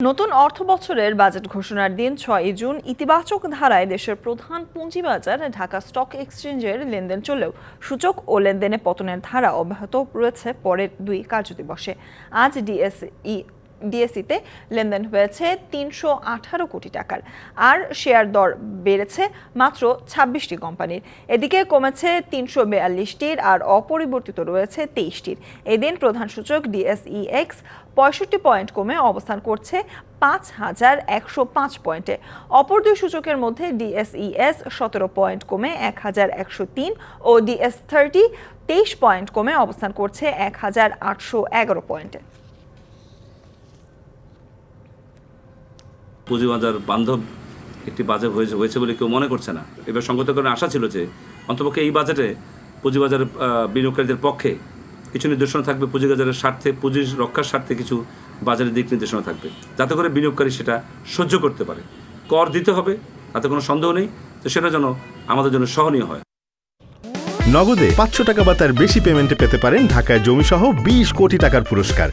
নতুন অর্থবছরের বাজেট ঘোষণার দিন ৬ জুন ইতিবাচক ধারায় দেশের প্রধান পুঁজিবাজার ঢাকা স্টক এক্সচেঞ্জের লেনদেন চললেও সূচক ও লেনদেনে পতনের ধারা অব্যাহত রয়েছে পরের ২ কার্যদিবসে। আজ ডিএসইতে লেনদেন হয়েছে ৩১৮ কোটি টাকার, আর শেয়ার দর বেড়েছে মাত্র ২৬টি কোম্পানির। এদিকে কমেছে ৩৪২টির আর অপরিবর্তিত রয়েছে ২৩টির। এদিন প্রধান সূচক ডিএসইএক্স ৬৫ পয়েন্ট কমে অবস্থান করছে ৫,১০৫ পয়েন্টে। অপর দুই সূচকের মধ্যে ডিএসইএস ১৭ পয়েন্ট কমে ১,১০৩ ও ডিএস30 ২৩ পয়েন্ট কমে অবস্থান করছে ১,৮১১ পয়েন্টে। পুঁজিবাজার বান্ধব একটি বাজেট হয়েছে বলে কেউ মনে করছে না। এবার সংগত কারণে আশা ছিল যে অন্তপক্ষে এই বাজেটে পুঁজিবাজার বিনিয়োগকারীদের পক্ষে কিছু নির্দেশনা থাকবে, পুঁজিবাজারের স্বার্থে, পুঁজির রক্ষার স্বার্থে কিছু বাজারের দিক নির্দেশনা থাকবে, যাতে করে বিনিয়োগকারী সেটা সহ্য করতে পারে। কর দিতে হবে, তাতে কোনো সন্দেহ নেই, তো সেটা যেন আমাদের জন্য সহনীয় হয়। নগদে ৫০০ টাকা বা তার বেশি পেমেন্টে পেতে পারেন ঢাকায় জমিসহ ২০ কোটি টাকার পুরস্কার।